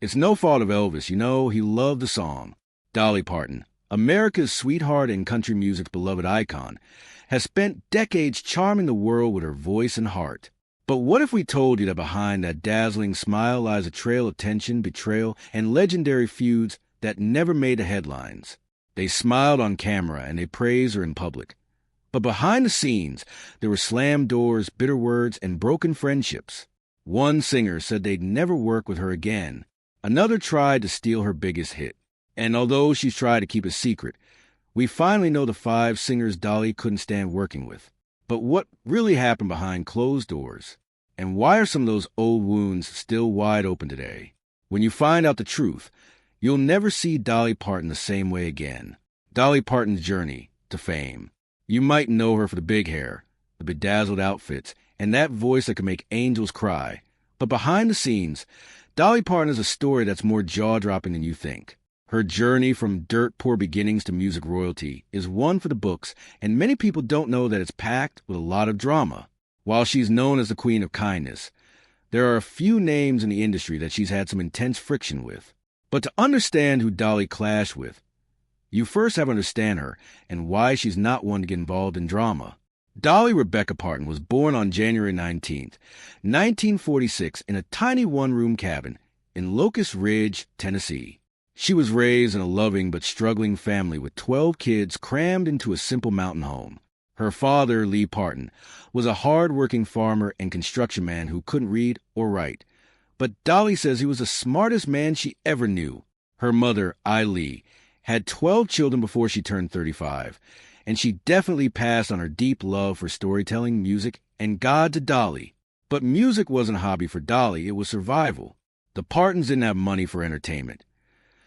It's no fault of Elvis. He loved the song. Dolly Parton, America's sweetheart and country music's beloved icon, has spent decades charming the world with her voice and heart. But what if we told you that behind that dazzling smile lies a trail of tension, betrayal, and legendary feuds that never made the headlines? They smiled on camera and they praised her in public. But behind the scenes, there were slammed doors, bitter words, and broken friendships. One singer said they'd never work with her again. Another tried to steal her biggest hit. And although she's tried to keep it secret, we finally know the 5 singers Dolly couldn't stand working with. But what really happened behind closed doors? And why are some of those old wounds still wide open today? When you find out the truth, you'll never see Dolly Parton the same way again. Dolly Parton's journey to fame. You might know her for the big hair, the bedazzled outfits, and that voice that can make angels cry. But behind the scenes, Dolly Parton is a story that's more jaw-dropping than you think. Her journey from dirt-poor beginnings to music royalty is one for the books, and many people don't know that it's packed with a lot of drama. While she's known as the Queen of Kindness, there are a few names in the industry that she's had some intense friction with. But to understand who Dolly clashed with, you first have to understand her and why she's not one to get involved in drama. Dolly Rebecca Parton was born on January 19th, 1946 in a tiny one-room cabin in Locust Ridge, Tennessee. She was raised in a loving but struggling family with 12 kids crammed into a simple mountain home. Her father, Lee Parton, was a hard-working farmer and construction man who couldn't read or write. But Dolly says he was the smartest man she ever knew. Her mother, Lee, had 12 children before she turned 35, and she definitely passed on her deep love for storytelling, music, and God to Dolly. But music wasn't a hobby for Dolly, it was survival. The Partons didn't have money for entertainment,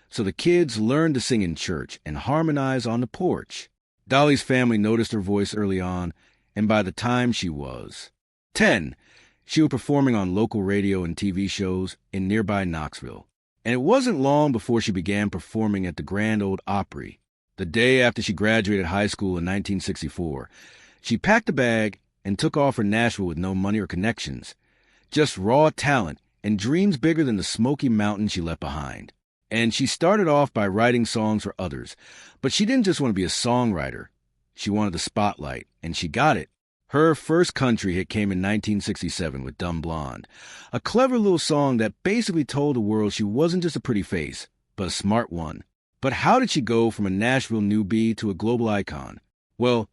so the kids learned to sing in church and harmonize on the porch. Dolly's family noticed her voice early on, and by the time she was 10, she was performing on local radio and TV shows in nearby Knoxville. And it wasn't long before she began performing at the Grand Ole Opry. The day after she graduated high school in 1964, she packed a bag and took off for Nashville with no money or connections, just raw talent and dreams bigger than the Smoky Mountains she left behind. And she started off by writing songs for others, but she didn't just want to be a songwriter. She wanted the spotlight, and she got it. Her first country hit came in 1967 with Dumb Blonde, a clever little song that basically told the world she wasn't just a pretty face, but a smart one. But how did she go from a Nashville newbie to a global icon? Well,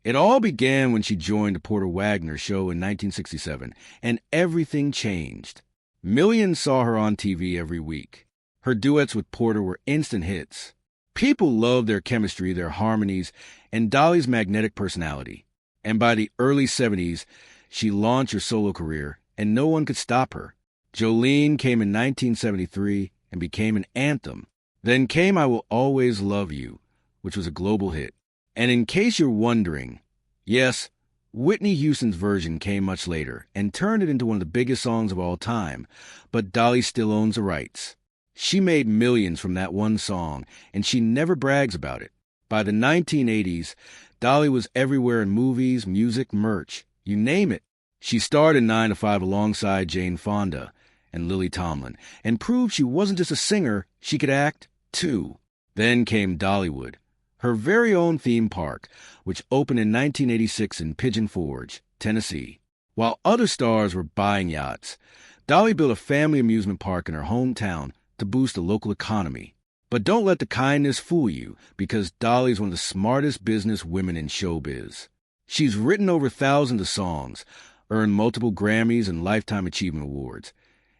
it all began when she joined the Porter Wagoner show in 1967, and everything changed. Millions saw her on TV every week. Her duets with Porter were instant hits. People loved their chemistry, their harmonies, and Dolly's magnetic personality. And by the early 70s, she launched her solo career, and no one could stop her. Jolene came in 1973 and became an anthem. Then came I Will Always Love You, which was a global hit. And in case you're wondering, yes, Whitney Houston's version came much later and turned it into one of the biggest songs of all time, but Dolly still owns the rights. She made millions from that one song, and she never brags about it. By the 1980s, Dolly was everywhere in movies, music, merch, you name it. She starred in 9 to 5 alongside Jane Fonda and Lily Tomlin, and proved she wasn't just a singer, she could act, too. Then came Dollywood, her very own theme park, which opened in 1986 in Pigeon Forge, Tennessee. While other stars were buying yachts, Dolly built a family amusement park in her hometown to boost the local economy. But don't let the kindness fool you, because Dolly is one of the smartest business women in showbiz. She's written over thousands of songs, earned multiple Grammys and Lifetime Achievement Awards,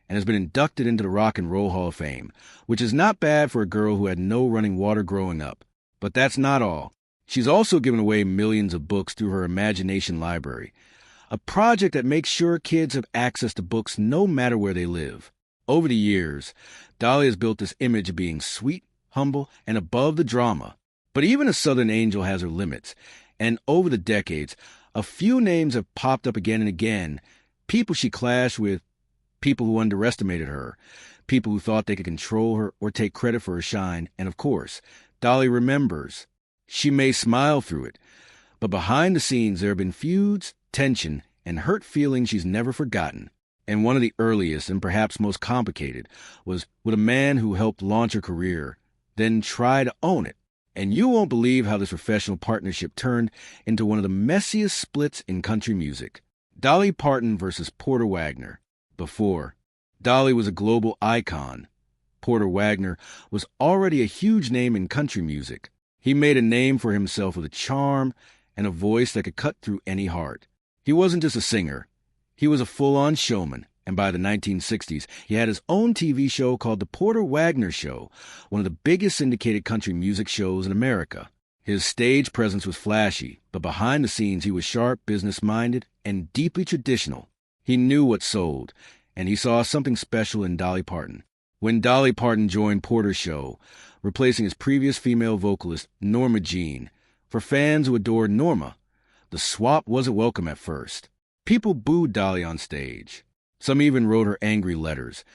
and has been inducted into the Rock and Roll Hall of Fame, which is not bad for a girl who had no running water growing up. But that's not all. She's also given away millions of books through her Imagination Library, a project that makes sure kids have access to books no matter where they live. Over the years, Dolly has built this image of being sweet, humble, and above the drama. But even a Southern angel has her limits, and over the decades, a few names have popped up again and again. People she clashed with, people who underestimated her, people who thought they could control her or take credit for her shine, and of course, Dolly remembers. She may smile through it, but behind the scenes there have been feuds, tension, and hurt feelings she's never forgotten. And one of the earliest and perhaps most complicated was with a man who helped launch her career, then try to own it. And you won't believe how this professional partnership turned into one of the messiest splits in country music. Dolly Parton versus Porter Wagoner. Before, Dolly was a global icon. Porter Wagoner was already a huge name in country music. He made a name for himself with a charm and a voice that could cut through any heart. He wasn't just a singer. He was a full-on showman, and by the 1960s, he had his own TV show called The Porter Wagoner Show, one of the biggest syndicated country music shows in America. His stage presence was flashy, but behind the scenes he was sharp, business-minded, and deeply traditional. He knew what sold, and he saw something special in Dolly Parton. When Dolly Parton joined Porter's show, replacing his previous female vocalist, Norma Jean, for fans who adored Norma, the swap wasn't welcome at first. People booed Dolly on stage. Some even wrote her angry letters.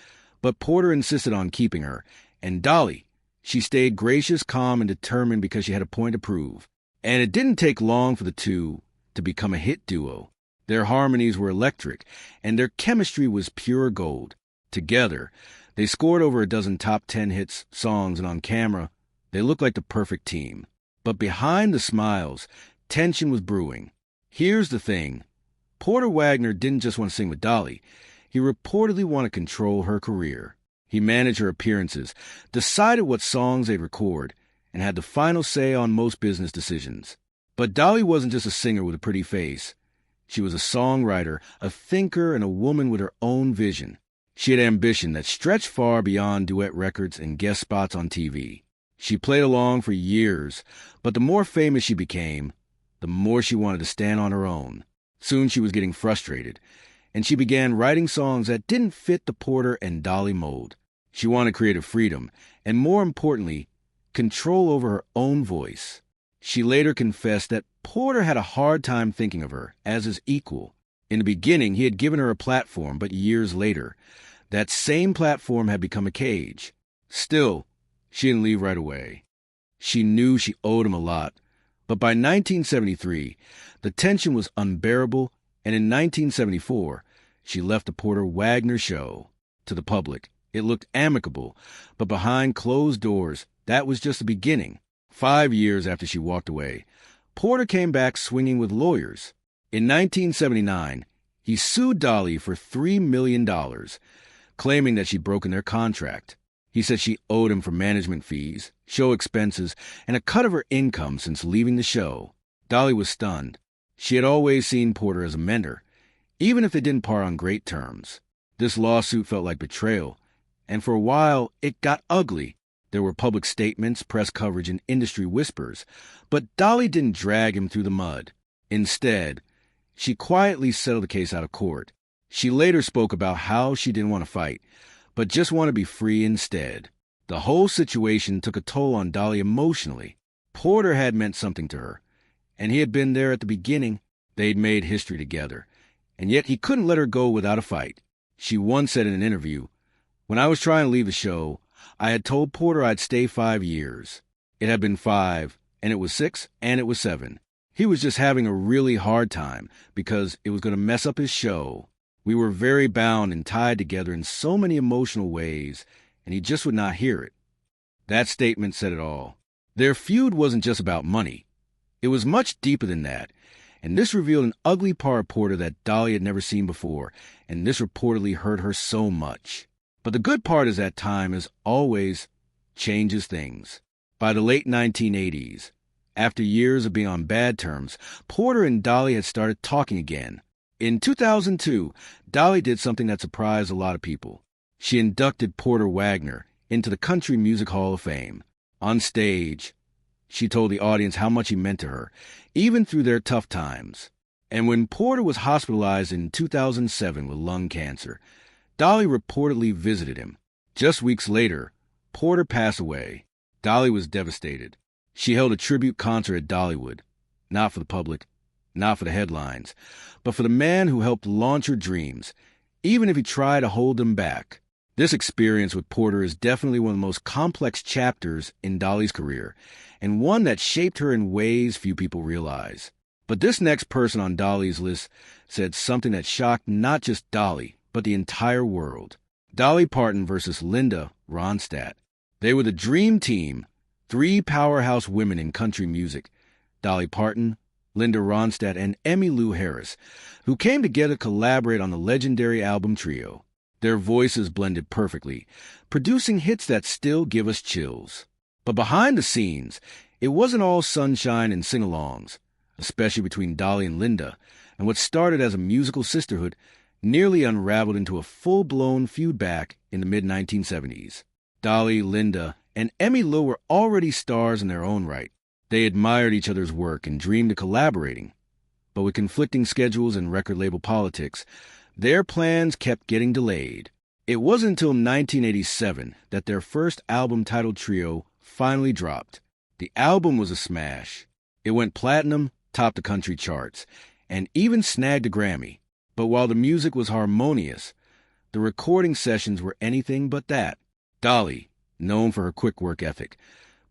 But Porter insisted on keeping her, and Dolly, she stayed gracious, calm, and determined because she had a point to prove. And it didn't take long for the two to become a hit duo. Their harmonies were electric, and their chemistry was pure gold. Together, they scored over a dozen top 10 hits, songs, and on camera, they looked like the perfect team. But behind the smiles, tension was brewing. Here's the thing. Porter Wagoner didn't just want to sing with Dolly. He reportedly wanted to control her career. He managed her appearances, decided what songs they'd record, and had the final say on most business decisions. But Dolly wasn't just a singer with a pretty face. She was a songwriter, a thinker, and a woman with her own vision. She had ambition that stretched far beyond duet records and guest spots on TV. She played along for years, but the more famous she became, the more she wanted to stand on her own. Soon she was getting frustrated, and she began writing songs that didn't fit the Porter and Dolly mold. She wanted creative freedom, and more importantly, control over her own voice. She later confessed that Porter had a hard time thinking of her as his equal. In the beginning, he had given her a platform, but years later, that same platform had become a cage. Still, she didn't leave right away. She knew she owed him a lot, but by 1973, the tension was unbearable, and in 1974, she left the Porter Wagoner Show. To the public, it looked amicable, but behind closed doors, that was just the beginning. 5 years after she walked away, Porter came back swinging with lawyers. In 1979, he sued Dolly for $3 million, claiming that she'd broken their contract. He said she owed him for management fees, show expenses, and a cut of her income since leaving the show. Dolly was stunned. She had always seen Porter as a mentor, even if they didn't part on great terms. This lawsuit felt like betrayal, and for a while, it got ugly. There were public statements, press coverage, and industry whispers, but Dolly didn't drag him through the mud. Instead, she quietly settled the case out of court. She later spoke about how she didn't want to fight, but just wanted to be free instead. The whole situation took a toll on Dolly emotionally. Porter had meant something to her, and he had been there at the beginning. They'd made history together, and yet he couldn't let her go without a fight. She once said in an interview, "When I was trying to leave the show, I had told Porter I'd stay 5 years. It had been 5, and it was 6, and it was 7. He was just having a really hard time because it was going to mess up his show. We were very bound and tied together in so many emotional ways, and he just would not hear it." That statement said it all. Their feud wasn't just about money. It was much deeper than that, and this revealed an ugly part of Porter that Dolly had never seen before, and this reportedly hurt her so much. But the good part is that time, as always, changes things. By the late 1980s, after years of being on bad terms, Porter and Dolly had started talking again. In 2002, Dolly did something that surprised a lot of people. She inducted Porter Wagoner into the Country Music Hall of Fame. On stage, she told the audience how much he meant to her, even through their tough times. And when Porter was hospitalized in 2007 with lung cancer, Dolly reportedly visited him. Just weeks later, Porter passed away. Dolly was devastated. She held a tribute concert at Dollywood, not for the public, not for the headlines, but for the man who helped launch her dreams, even if he tried to hold them back. This experience with Porter is definitely one of the most complex chapters in Dolly's career, and one that shaped her in ways few people realize. But this next person on Dolly's list said something that shocked not just Dolly, but the entire world. Dolly Parton versus Linda Ronstadt. They were the dream team, three powerhouse women in country music, Dolly Parton, Linda Ronstadt, and Emmylou Harris, who came together to collaborate on the legendary album Trio. Their voices blended perfectly, producing hits that still give us chills. But behind the scenes, it wasn't all sunshine and sing-alongs, especially between Dolly and Linda, and what started as a musical sisterhood nearly unraveled into a full-blown feud back in the mid-1970s. Dolly, Linda, and Emmylou were already stars in their own right. They admired each other's work and dreamed of collaborating. But with conflicting schedules and record label politics, their plans kept getting delayed. It wasn't until 1987 that their first album titled Trio finally dropped. The album was a smash. It went platinum, topped the country charts, and even snagged a Grammy. But while the music was harmonious, the recording sessions were anything but that. Dolly, known for her quick work ethic,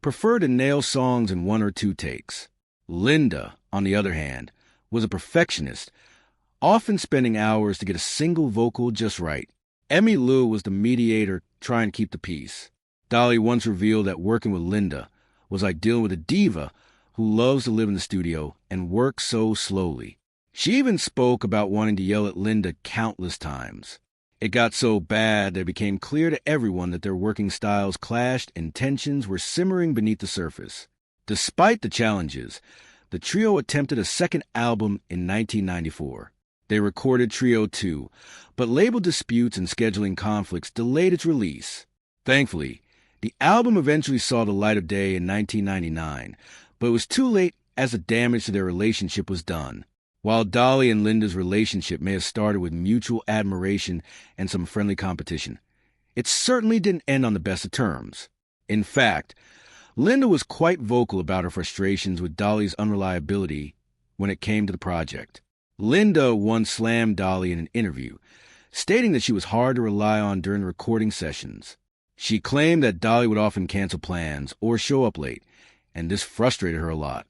preferred to nail songs in one or two takes. Linda, on the other hand, was a perfectionist, often spending hours to get a single vocal just right. Emmylou was the mediator trying to keep the peace. Dolly once revealed that working with Linda was like dealing with a diva who loves to live in the studio and work so slowly. She even spoke about wanting to yell at Linda countless times. It got so bad that it became clear to everyone that their working styles clashed and tensions were simmering beneath the surface. Despite the challenges, the trio attempted a second album in 1994. They recorded Trio 2, but label disputes and scheduling conflicts delayed its release. Thankfully, the album eventually saw the light of day in 1999, but it was too late as the damage to their relationship was done. While Dolly and Linda's relationship may have started with mutual admiration and some friendly competition, it certainly didn't end on the best of terms. In fact, Linda was quite vocal about her frustrations with Dolly's unreliability when it came to the project. Linda once slammed Dolly in an interview, stating that she was hard to rely on during recording sessions. She claimed that Dolly would often cancel plans or show up late, and this frustrated her a lot.